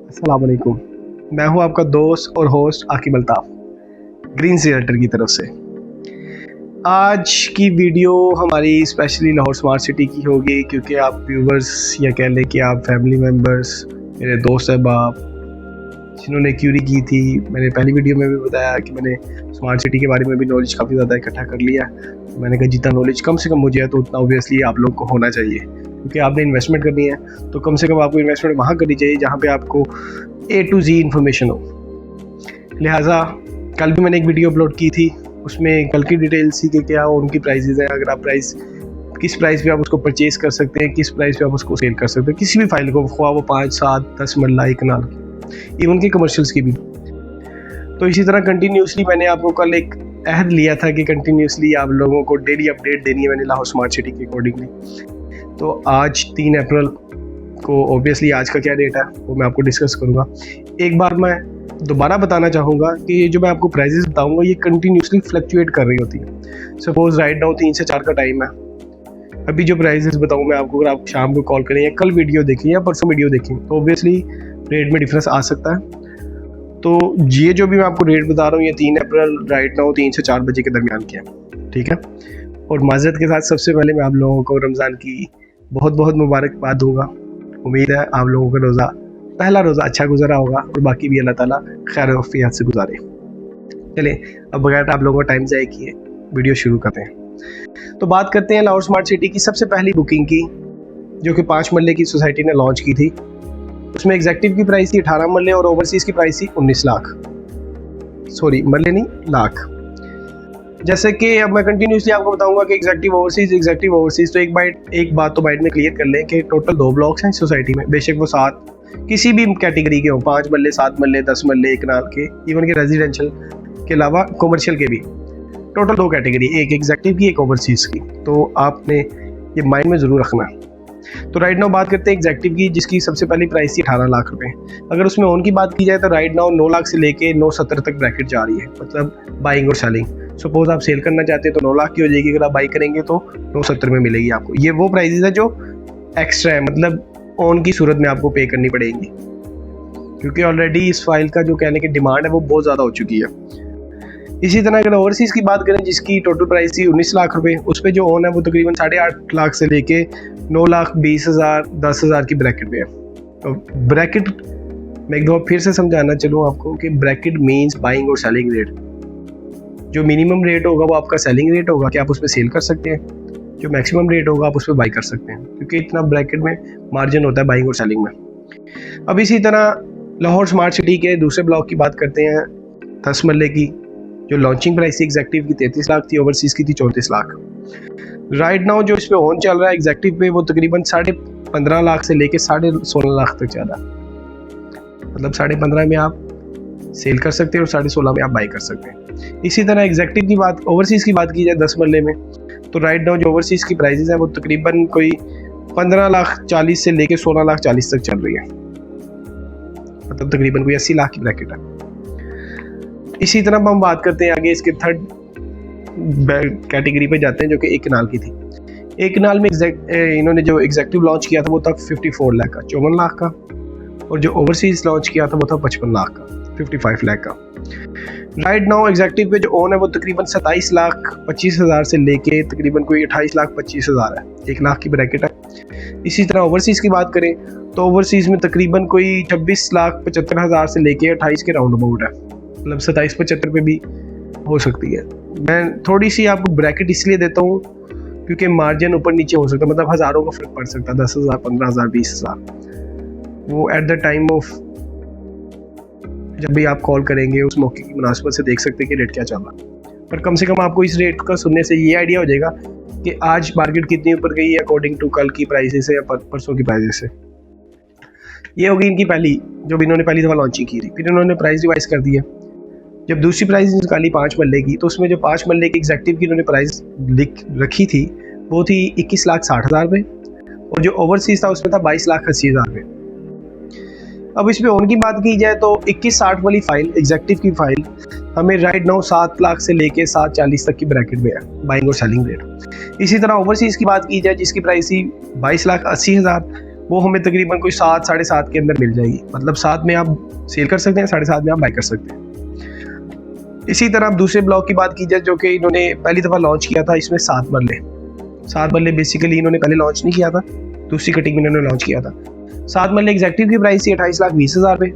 अस्सलाम वालेकुम। मैं हूं आपका दोस्त और host Aqib Altaf, green realtor की तरफ से। आज की वीडियो हमारी स्पेशली लाहौर स्मार्ट सिटी की होगी, क्योंकि आप व्यूवर्स या कह लें कि आप फैमिली मेम्बर्स, मेरे दोस्त अहबाब जिन्होंने क्यूरी की थी, मैंने पहली वीडियो में भी बताया कि मैंने स्मार्ट सिटी के बारे में भी नॉलेज काफ़ी ज़्यादा इकट्ठा कर लिया। तो मैंने कहा जितना नॉलेज कम से कम मुझे है तो उतना ऑब्वियसली आप लोग को होना चाहिए, क्योंकि आपने इन्वेस्टमेंट करनी है तो कम से कम आपको इन्वेस्टमेंट वहाँ करनी चाहिए जहाँ पे आपको A to Z इन्फॉर्मेशन हो। लिहाजा कल भी मैंने एक वीडियो अपलोड की थी, उसमें कल की डिटेल्स थी कि क्या उनकी प्राइसेस हैं, अगर आप किस प्राइस पे आप उसको परचेज़ कर सकते हैं, किस प्राइस पे आप उसको सेल कर सकते हैं, किसी भी फाइल को, ख्वाह वो 5, 7, 10 मरला एक कनाल की, इवन की कमर्शियल्स की भी। तो इसी तरह कंटिन्यूसली मैंने आपको कल एक अहद लिया था कि कंटिन्यूसली आप लोगों को डेली अपडेट देनी है मैंने लाहौर स्मार्ट सिटी के अकॉर्डिंगली। तो आज 3 अप्रैल को ऑब्वियसली आज का क्या डेट है वो मैं आपको डिस्कस करूँगा। एक बार मैं दोबारा बताना चाहूँगा कि ये जो मैं आपको प्राइजेस बताऊँगा ये कंटिन्यूसली फ्लक्चुएट कर रही होती है। सपोज राइट नाउ 3 से 4 का टाइम है, अभी जो प्राइजेस बताऊँ मैं आपको, अगर आप शाम को कॉल करें या कल वीडियो देखें या परसों वीडियो देखें तो ऑब्वियसली रेट में डिफरेंस आ सकता है। तो ये जो भी मैं आपको रेट बता रहा हूँ ये 3 अप्रैल राइट नाउ 3 से 4 बजे के दरमियान के हैं, ठीक है। और माज़रत के साथ सबसे पहले मैं आप लोगों को रमज़ान की बहुत बहुत मुबारकबाद दूंगा। उम्मीद है आप लोगों का पहला रोज़ा अच्छा गुजरा होगा और बाकी भी अल्लाह ताला खैर वफ़ियत से गुजारे। चलें अब बगैर आप लोगों को टाइम ज़ाया किए वीडियो शुरू करते हैं। तो बात करते हैं लाहौर स्मार्ट सिटी की सबसे पहली बुकिंग की, जो कि 5 मरले की सोसाइटी ने लॉन्च की थी। उसमें एग्जेक्टिव की प्राइस थी 18 मरले और ओवरसीज़ की प्राइस थी 19 लाख, सॉरी मरले नहीं लाख। जैसे कि अब मैं कंटिन्यूसली आपको बताऊंगा कि एग्जेक्टिव ओवरसीज़। तो एक बात तो बाइट में क्लियर कर लें कि टोटल 2 ब्लॉक्स हैं सोसाइटी में, बेशक वो 7 किसी भी कैटेगरी के हों, 5 मरले, 7 मरले, 10 मरले, एक कनाल के, इवन के रेजिडेंशियल के अलावा कमर्शियल के भी। टोटल 2 कैटेगरी, एक एग्जेक्टिव की, एक ओवरसीज़ की। तो आपने ये माइंड में ज़रूर रखना है। तो राइट नाउ बात करते हैं एग्जेक्टिव की, जिसकी सबसे पहली प्राइस थी 18 लाख रुपए। अगर उसमें ओन की बात की जाए तो राइट नाउ 9 लाख से लेके 970 तक ब्रैकेट जा रही है, मतलब बाइंग और सेलिंग। सपोज आप सेल करना चाहते हैं तो 9 लाख की हो जाएगी, अगर आप बाई करेंगे तो 970 में मिलेगी आपको। ये वो प्राइसेस है जो एक्स्ट्रा है, मतलब ओन की सूरत में आपको पे करनी पड़ेगी, क्योंकि ऑलरेडी इस फाइल का जो कहने की डिमांड है वो बहुत ज़्यादा हो चुकी है। इसी तरह अगर ओवरसीज़ की बात करें जिसकी टोटल प्राइस थी 19 लाख रुपए, उस पर जो ओन है वो तकरीबन 8.5 लाख से लेके 9,20,000 10,000 की ब्रैकेट पे है। तो ब्रैकेट मैं एक दो फिर से समझाना चलूँ आपको कि ब्रैकेट मीन्स बाइंग और सेलिंग रेट। जो मिनिमम रेट होगा वो आपका सेलिंग रेट होगा कि आप उस पर सेल कर सकते हैं, जो मैक्सिमम रेट होगा आप उस पर बाई कर सकते हैं, क्योंकि इतना ब्रैकेट में मार्जिन होता है बाइंग और सेलिंग में। अब इसी तरह लाहौर स्मार्ट सिटी के दूसरे ब्लॉक की बात करते हैं 10 मरले की, जो लॉन्चिंग प्राइस थी एग्जेक्टिव की 33 लाख थी, ओवरसीज़ की थी 34 लाख। राइट नाउ जो इस पे ऑन चल रहा है एग्जेक्टिव पे वो तकरीबन 15.5 लाख से लेके 16.5 लाख तक ज़्यादा, मतलब 15.5 में आप सेल कर सकते हैं और 16.5 में आप बाई कर सकते हैं। इसी तरह एग्जेक्टिव की बात, ओवरसीज़ की बात की जाए 10 मरले में, तो राइट नाउ जो ओवरसीज़ की प्राइसेस हैं वो तकरीबन कोई 15,40,000 से लेके 16,40,000 तक चल रही है, मतलब तकरीबन कोई 80 लाख की ब्रैकेट है। इसी तरह हम बात करते हैं आगे इसके थर्ड कैटेगरी पे जाते हैं, जो कि एक कनाल की थी। एक कनाल में इन्होंने जो एग्जेक्टिव लॉन्च किया था वो था 54 लाख का, 54 लाख का, और जो ओवरसीज लॉन्च किया था वो था 55 लाख का, 55 लाख का। राइट नाउ एग्जेक्टिव पे जो ओन है वो तकरीबन 27,25,000 से लेके तकरीबन कोई 28,25,000 है, 1 लाख की ब्रैकेट है। इसी तरह ओवरसीज़ की बात करें तो ओवरसीज़ में तकरीबन कोई 26,75,000 से लेके 28 के राउंड अबाउट है, मतलब 27-75 पे भी हो सकती है। मैं थोड़ी सी आपको ब्रैकेट इसलिए देता हूँ क्योंकि मार्जिन ऊपर नीचे हो सकता है, मतलब हज़ारों का फ़र्क पड़ सकता है, 10,000, 15,000, 20,000। वो एट द टाइम ऑफ जब भी आप कॉल करेंगे उस मौके की मुनासिबत से देख सकते हैं कि रेट क्या चल रहा है। पर कम से कम आपको इस रेट का सुनने से ये आइडिया हो जाएगा कि आज मार्केट कितनी ऊपर गई है अकॉर्डिंग टू कल की प्राइसेस से या परसों की प्राइसेस से। ये होगी इनकी पहली, जो भी इन्होंने पहली दफ़ा लॉन्चिंग की थी। फिर इन्होंने प्राइस रिवाइज कर दी है। जब दूसरी प्राइस निकाली 5 मरले की, तो उसमें जो 5 मरले की एग्जेक्टिव की इन्होंने प्राइस लिख रखी थी वो थी 21,60,000 रुपये, और जो ओवरसीज था उसमें था 22,80,000 रुपये। अब इसमें ओन की बात की जाए तो 2160 वाली फाइल एग्जेक्टिव की फाइल हमें राइट नाउ 7 लाख से लेके 740 तक की ब्रैकेट में है बाइंग और सेलिंग रेट। इसी तरह ओवरसीज़ की बात की जाए जिसकी प्राइस थी 22,80,000, वो हमें तकरीबन कोई 7 साढ़े 7 के अंदर मिल जाएगी। मतलब 7 में आप सेल कर सकते हैं, 7.5 में आप बाई कर सकते हैं। इसी तरह अब दूसरे ब्लॉक की बात की जाए जो कि इन्होंने पहली दफ़ा लॉन्च किया था, इसमें 7 मरले बेसिकली इन्होंने पहले लॉन्च नहीं किया था, दूसरी कटिंग में इन्होंने लॉन्च किया था। 7 मरले एग्जैक्टिव की प्राइस थी 28,20,000 रुपये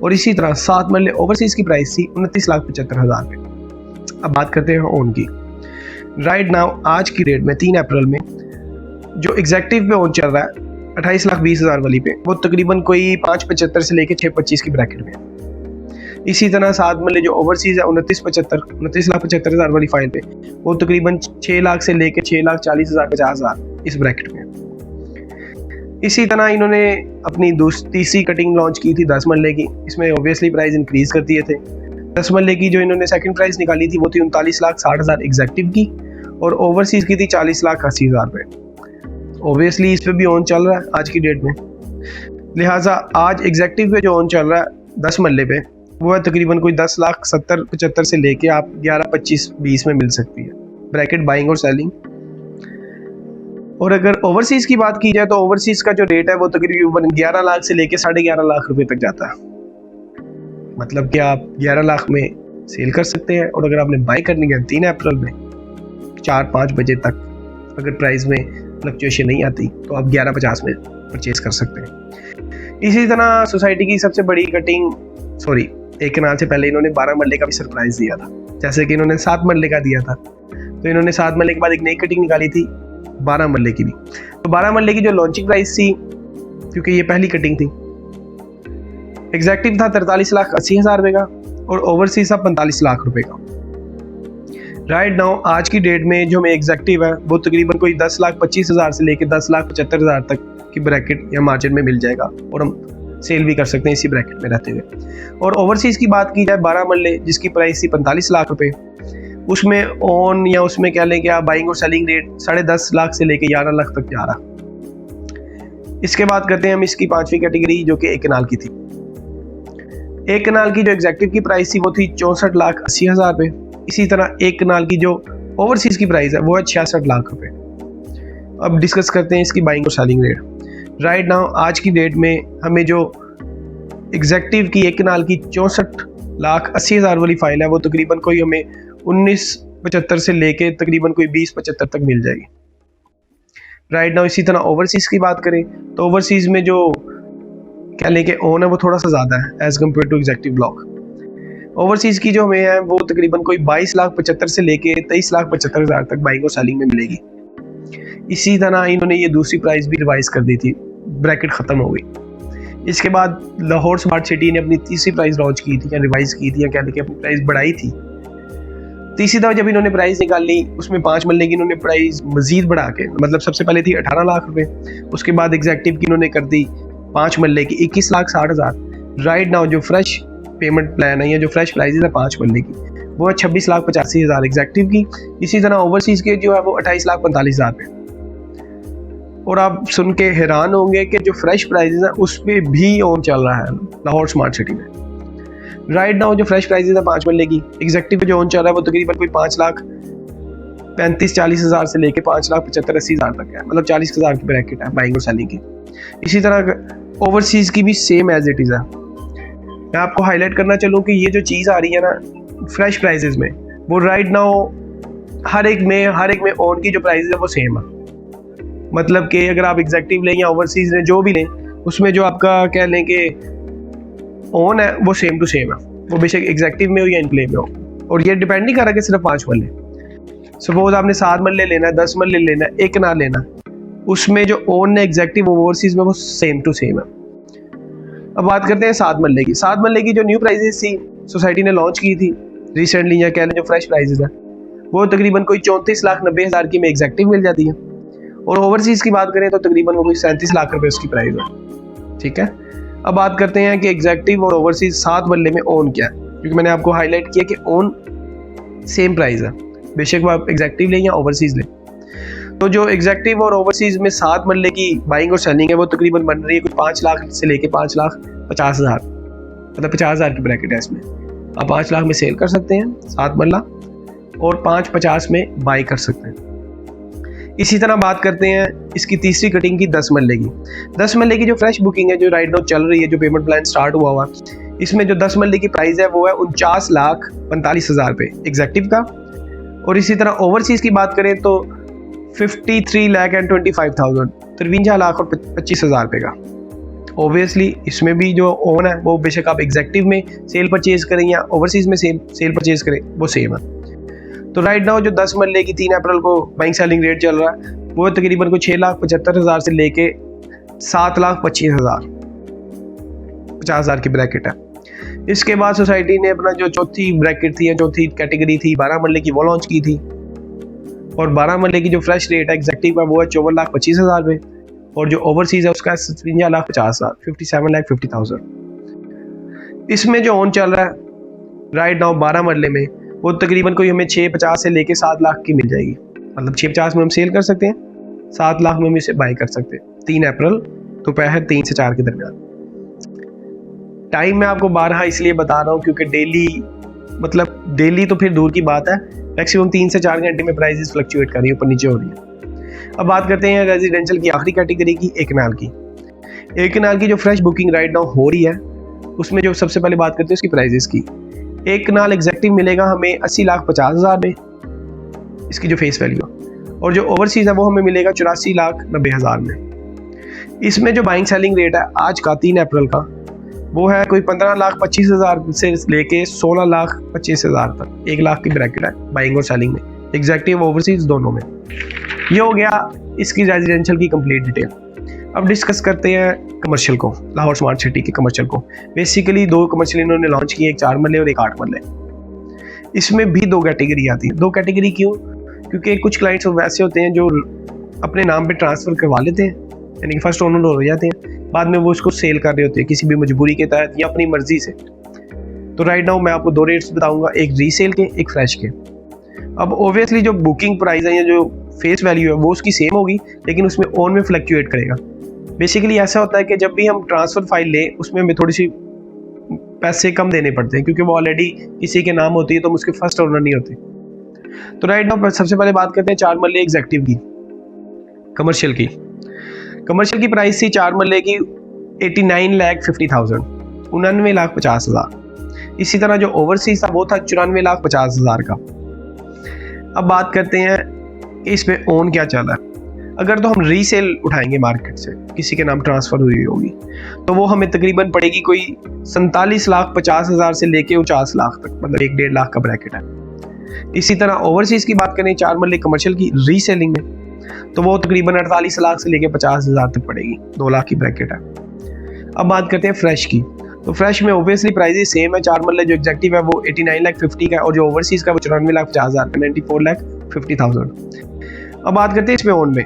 और इसी तरह 7 मरले ओवरसीज़ की प्राइस थी 29,75,000 रुपये। अब बात करते हैं ओन की। राइट नाउ आज की डेट में 3 अप्रैल में जो एग्जैक्टिव पे ओन चल रहा है 28,20,000 वाली पे, वो तकरीबन कोई 5.75 से लेके 6.25 की ब्रैकेट में है। इसी तरह 7 मरले जो ओवरसीज़ है 29,75,000 वाली फाइल पे, वो तकरीबन 6 लाख से लेके 6,40,000 50,000 इस ब्रैकेट में। इसी तरह इन्होंने अपनी तीसरी कटिंग लॉन्च की थी 10 मरले की, इसमें ऑब्वियसली प्राइस इंक्रीज कर दिए थे। 10 मरले की जो इन्होंने सेकंड प्राइस निकाली थी वो थी 39,60,000 एग्जैक्टिव की और ओवरसीज़ की थी 40,80,000 रुपये। ऑब्वियसली इस पर भी ऑन चल रहा है आज की डेट में, लिहाजा आज एग्जैक्टिव पे जो ऑन चल रहा है 10 मरले पे वो है तकरीबन कोई 10,70,75 से लेके आप 11,25,20 में मिल सकती है ब्रैकेट बाइंग और सेलिंग। और अगर ओवरसीज़ की बात की जाए तो ओवरसीज़ का जो रेट है वो तकरीबन 11 लाख से लेके 11.5 लाख रुपए तक जाता है। मतलब कि आप 11 लाख में सेल कर सकते हैं और अगर आपने बाई करनी है 3 अप्रैल में 4-5 बजे तक, अगर प्राइस में फ्लक्चुएशन नहीं आती तो आप 11.50 में परचेज कर सकते हैं। इसी तरह सोसाइटी की सबसे बड़ी कटिंग एक कनाल से पहले इन्होंने 12 मरले का भी सरप्राइज दिया था, जैसे कि इन्होंने 7 मरले का दिया था, तो इन्होंने 7 मरले के बाद एक नई कटिंग निकाली थी 12 मरले की भी। तो 12 मरले की जो लॉन्चिंग प्राइस थी, क्योंकि ये पहली कटिंग थी, एग्जैक्टिव था 43,80,000 रुपये का और ओवरसीज था 45 लाख रुपए का। राइट नाउ आज की डेट में जो हमें एग्जैक्टिव है वो तकरीबन कोई 10,25,000 से लेकर 10,75,000 तक की ब्रैकेट या मार्जिन में मिल जाएगा और हम सेल भी कर सकते हैं इसी ब्रैकेट में रहते हुए। और ओवरसीज़ की बात की जाए 12 मरले जिसकी प्राइस थी 45 लाख रुपए, उसमें ऑन या उसमें क्या लें कि आप बाइंग और सेलिंग रेट 10.5 लाख से लेके 11 लाख तक जा रहा। इसके बाद करते हैं हम इसकी 5वीं कैटेगरी जो कि एक कनाल की थी। एक कनाल की जो एग्जैक्टिव की प्राइस थी वो थी 64,80,000 रुपये। इसी तरह एक कनाल की जो ओवरसीज़ की प्राइस है वो है 66 लाख रुपये। अब डिस्कस करते हैं इसकी बाइंग और सेलिंग रेट। राइट नाउ आज की डेट में हमें जो एग्जैक्टिव की एक कनाल की 64,80,000 वाली फाइल है वो तकरीबन कोई हमें 19.75 से लेके तकरीबन कोई 20.75 तक मिल जाएगी। राइट नाउ इसी तरह ओवरसीज़ की बात करें तो ओवरसीज़ में जो क्या लेके ओन है वो थोड़ा सा ज़्यादा है as compare to executive block. Overseas की जो हमें है वो तकरीबन कोई 22,75,000 से लेके 23,75,000 तक बाइंग और सेलिंग में मिलेगी। इसी तरह इन्होंने ये दूसरी प्राइस भी रिवाइज कर दी थी, ब्रैकेट ख़त्म हो गई। इसके बाद लाहौर स्मार्ट सिटी ने अपनी तीसरी प्राइस लॉन्च की थी या रिवाइज की थी या क्या लेके अपनी प्राइस बढ़ाई थी। तीसरी दफ़ा जब इन्होंने प्राइस निकाली उसमें 5 मरले की इन्होंने प्राइस मजीद बढ़ा के, मतलब सबसे पहले थी 18 लाख रुपए, उसके बाद एग्जैक्टिव की इन्होंने कर दी 5 मरले की 21,60,000। राइट नाउ जो फ्रेश पेमेंट प्लान है या जो फ्रेश प्राइस है 5 मरले की वो है 26,85,000 एग्जैक्टिव की। इसी तरह ओवरसीज़ के जो है वो 28,45,000 रुपये। और आप सुन के हैरान होंगे कि जो फ्रेश प्राइजेस हैं उस पर भी ऑन चल रहा है लाहौर स्मार्ट सिटी में। राइट नाउ जो फ्रेश प्राइजेस है 5 मरले की एग्जैक्टिव पे जो ऑन चल रहा है वो तकरीबन कोई 5,35,40,000 से लेके 5,75,80,000 तक है, मतलब 40,000 की ब्रैकेट है बाइंग और सेलिंग की। इसी तरह ओवरसीज़ की भी सेम एज इट इज़ है। मैं आपको हाईलाइट करना चलूँ कि ये जो चीज़ आ रही है ना फ्रेश प्राइजेस में, वो राइट नाउ हर एक में ऑन की जो प्राइस है वो सेम है। मतलब कि अगर आप एग्जैक्टिव लें या ओवरसीज़ लें, जो भी लें, उसमें जो आपका कह लें कि ऑन है वो सेम टू सेम है, वो बेशक एग्जैक्टिव में हो या इनक्लेव में हो। और ये डिपेंड नहीं कर रहा कि सिर्फ 5 मरले, सपोज आपने 7 मरले लेना है, 10 मरले लेना है, एक कनाल लेना, उसमें जो ऑन है एग्जैक्टिव ओवरसीज़ में वो सेम टू सेम है। अब बात करते हैं 7 मरले की। 7 मरले की जो न्यू प्राइजेस थी सोसाइटी ने लॉन्च की थी रिसेंटली, या कह लें जो फ्रेश प्राइजेस है वो तकरीबन कोई 34,90,000 की में एग्जैक्टिव मिल जाती है। और ओवरसीज़ की बात करें तो तकरीबन वो कोई 37 लाख रुपए उसकी प्राइस है। ठीक है, अब बात करते हैं कि एग्जैक्टिव और ओवरसीज़ 7 मरले में ऑन क्या है, क्योंकि मैंने आपको हाईलाइट किया कि ऑन सेम प्राइस है, बेशक वो आप एग्जैक्टिव लें या ओवरसीज़ लें। तो जो एग्जैक्टिव और ओवरसीज़ में 7 मरले की बाइंग और सेलिंग है वो तकरीबन बन रही है कुछ 5 लाख से लेके 5,50,000, मतलब 50,000 की ब्रैकेट है इसमें। आप 5 लाख में सेल कर सकते हैं 7 मरला, और 550 में बाई कर सकते हैं। इसी तरह बात करते हैं इसकी तीसरी कटिंग की 10 मरले की। 10 मरले की जो फ्रेश बुकिंग है, जो राइट नाउ चल रही है, जो पेमेंट प्लान स्टार्ट हुआ हुआ, इसमें जो 10 मरले की प्राइस है वो है 49,45,000 रुपये एग्जैक्टिव का। और इसी तरह ओवरसीज की बात करें तो 53,25,000, 53,25,000 रुपये का। ऑब्वियसली इसमें भी जो ओन है वो बेशक आप एग्जैक्टिव में सेल परचेज करें या ओवरसीज में सेल परचेज करें, वो सेम है। तो राइट नाउ जो 10 मरले की 3 अप्रैल को बाइंग सेलिंग रेट चल रहा है वो तकरीबन को 6,75,000 से लेके 7,25,000, 50,000 की ब्रैकेट है। इसके बाद सोसाइटी ने अपना जो चौथी ब्रैकेट थी या चौथी कैटेगरी थी 12 मरले की, वो लॉन्च की थी। और 12 मरले की जो फ्रेश रेट है एग्जैक्टिव का वो है 54,25,000 रुपये, और जो ओवरसीज है उसका 53,50,000, 57,50,000। इसमें जो ऑन चल रहा है राइट नाउ 12 मरले में वो तकरीबन कोई हमें 650 से लेके 7 लाख की मिल जाएगी। मतलब 650 में हम सेल कर सकते हैं, 7 लाख में हम इसे बाई कर सकते हैं 3 अप्रैल दोपहर 3 से 4 के दरमियान। टाइम मैं आपको 12 इसलिए बता रहा हूँ क्योंकि डेली तो फिर दूर की बात है, मैक्सिमम 3 से 4 घंटे में प्राइसेस फ्लक्चुएट कर रही है, ऊपर नीचे हो रही है। अब बात करते हैं रेजिडेंशियल की आखिरी कैटेगरी की, एक कनाल की। एक कनाल की जो फ्रेश बुकिंग राइट नाउ हो रही है उसमें जो सबसे पहले बात करते हैं उसकी प्राइसेस की। एक कनाल एग्जैक्टिव मिलेगा हमें 80,50,000 में, इसकी जो फेस वैल्यू, और जो ओवरसीज है वो हमें मिलेगा 84,90,000 में। इसमें जो बाइंग सेलिंग रेट है आज का 3 अप्रैल का वो है कोई 15,25,000 से लेके 16,25,000 तक, 1 लाख की ब्रैकेट है बाइंग और सेलिंग में, एग्जैक्टिव ओवरसीज दोनों में। ये हो गया इसकी रेजिडेंशियल की कंप्लीट डिटेल। अब डिस्कस करते हैं कमर्शियल को, लाहौर स्मार्ट सिटी के कमर्शियल को। बेसिकली 2 कमर्शियल इन्होंने लॉन्च किए, एक 4 मरले और एक 8 मरले। इसमें भी 2 कैटेगरी आती है। 2 कैटेगरी क्यों? क्योंकि कुछ क्लाइंट्स वैसे होते हैं जो अपने नाम पे ट्रांसफ़र करवा लेते हैं, यानी कि फर्स्ट ओनर हो जाते हैं, बाद में वो उसको सेल कर रहे होते हैं किसी भी मजबूरी के तहत या अपनी मर्जी से। तो राइट नाउ मैं आपको 2 रेट्स बताऊंगा, एक रीसेल के, एक फ्रेश के। अब ओब्वियसली जो बुकिंग प्राइस है या जो फेस वैल्यू है वो उसकी सेम होगी, लेकिन उसमें ओन में फ्लक्चुएट करेगा। बेसिकली ऐसा होता है कि जब भी हम ट्रांसफ़र फाइल लें उसमें हमें थोड़ी सी पैसे कम देने पड़ते हैं, क्योंकि वो ऑलरेडी किसी के नाम होती है तो हम उसके फर्स्ट ओनर नहीं होते। तो राइट नाउ सबसे पहले बात करते हैं 4 मरले एग्जैक्टिव की, कमर्शियल की। कमर्शियल की प्राइस थी 4 मरले की 89,50,000, 99,50,000। इसी तरह जो ओवरसीज था वो था 94,50,000 का। अब बात करते हैं इसमें ओन क्या चला है। अगर तो हम रीसेल उठाएंगे मार्केट से, किसी के नाम ट्रांसफ़र हुई होगी, तो वो हमें तकरीबन पड़ेगी कोई 47,50,000 से लेके 50 लाख तक, मतलब 1-1.5 लाख का ब्रैकेट है। इसी तरह ओवरसीज़ की बात करें 4 मरले कमर्शियल की रीसेलिंग में, तो वो तकरीबन 48 लाख से लेके 50,000 तक पड़ेगी, 2 लाख की ब्रैकेट है। अब बात करते हैं फ्रेश की। तो फ्रेश में ओबियसली प्राइस सेम है। 4 मरले जो एग्जैक्टिव है वो 89,50,000 का है, और जो ओवरसीज़ का वो 94,50,000 का, 94,50,000। अब बात करते हैं इसमें ओन में,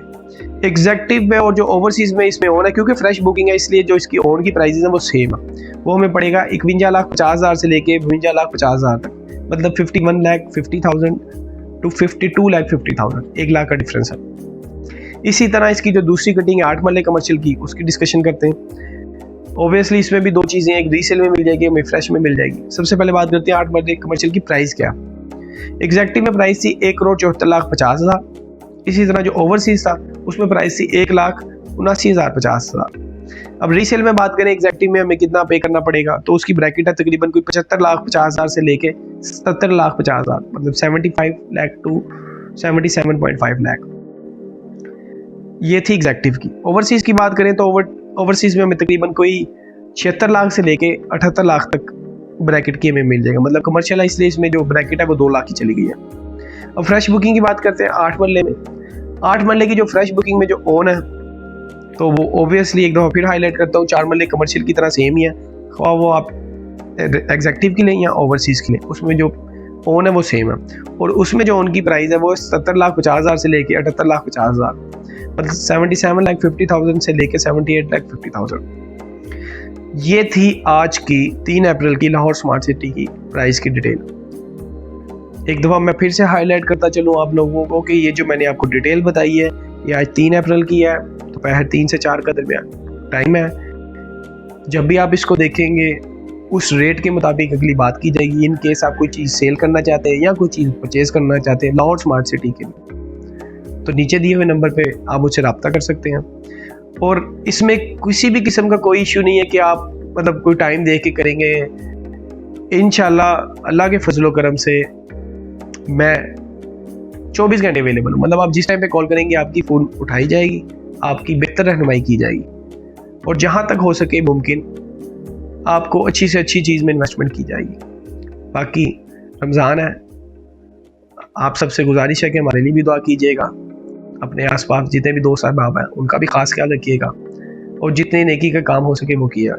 एग्जैक्टिव में और जो ओवरसीज़ में इसमें ओन है, क्योंकि फ्रेश बुकिंग है इसलिए जो इसकी ओन की प्राइसेस है वो सेम है। वो हमें पड़ेगा 51,50,000 से लेके 52,50,000 तक, मतलब 51,50,000 टू 52,50,000, 1 लाख का डिफरेंस है। इसी तरह इसकी जो दूसरी कटिंग है 8 मरले कमर्शियल की, उसकी डिस्कशन करते हैं। ओब्वियसली इसमें भी 2 चीज़ें, एक रीसेल में मिल जाएगी, हमें फ्रेश में मिल जाएगी। सबसे पहले बात करते हैं 8 मरले कमर्शियल की प्राइस क्या। एग्जैक्टिव में प्राइस थी 1,74,50,000। इसी तरह जो ओवरसीज था उसमें प्राइस थी 1,79,50,000। अब रीसेल में बात करें एग्जैक्टिव में हमें कितना पे करना पड़ेगा, तो उसकी ब्रैकेट है तकरीबन कोई 75,50,000 से लेके 70,50,000, मतलब 75 लाख टू 77.5 लाख। ये थी एग्जैक्टिव की। ओवरसीज की बात करें तो ओवरसीज में हमें तकरीबन कोई 76 लाख से लेके 78 लाख तक ब्रैकेट की हमें मिल जाएगा, मतलब कमर्शियल है इसलिए इसमें जो ब्रैकेट है वो 2 लाख की चली गई है। अब फ्रेश बुकिंग की बात करते हैं 8 मरले में। 8 मरले की जो फ्रेश बुकिंग में जो ओन है, तो वो ओब्वियसली एक दफ़ा फिर हाईलाइट करता हूँ, 4 मरले कमर्शियल की तरह सेम ही है, वो आप एग्जैक्टिव की लें या ओवरसीज़ की लें, उसमें जो ओन है वो सेम है। और उसमें जो ओन की प्राइस है वो 70,50,000 से लेके 78,50,000, मतलब 77,50,000 से लेके 78,50,000। ये थी आज की 3 अप्रैल की लाहौर स्मार्ट सिटी की प्राइस की डिटेल। एक दफ़ा मैं फिर से हाईलाइट करता चलूँ आप लोगों को कि ये जो मैंने आपको डिटेल बताई है ये आज 3 अप्रैल की है, दोपहर 3 से 4 का दरमियान टाइम है। जब भी आप इसको देखेंगे उस रेट के मुताबिक अगली बात की जाएगी। इन केस आप कोई चीज़ सेल करना चाहते हैं या कोई चीज़ परचेज़ करना चाहते हैं लाहौर स्मार्ट सिटी के लिए, तो नीचे दिए हुए नंबर पे आप मुझसे रब्ता कर सकते हैं। और इसमें किसी भी किस्म का कोई इशू नहीं है कि आप मतलब कोई टाइम देख के करेंगे। इंशाल्लाह अल्लाह के फजलो करम से मैं 24 घंटे अवेलेबल हूँ। मतलब आप जिस टाइम पे कॉल करेंगे आपकी फ़ोन उठाई जाएगी, आपकी बेहतर रहनुमाई की जाएगी और जहाँ तक हो सके मुमकिन आपको अच्छी से अच्छी चीज़ में इन्वेस्टमेंट की जाएगी। बाकी रमज़ान है, आप सबसे गुजारिश है कि हमारे लिए भी दुआ कीजिएगा। अपने आसपास जितने भी दोस्त अहबाब हैं उनका भी ख़ास ख्याल रखिएगा और जितने नेकी का काम हो सके वो किया।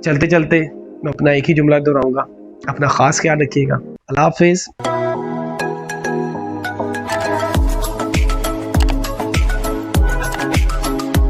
चलते चलते मैं अपना एक ही जुमला दोहराऊंगा, अपना ख़ास ख्याल रखिएगा। अल्लाह हाफ़िज़।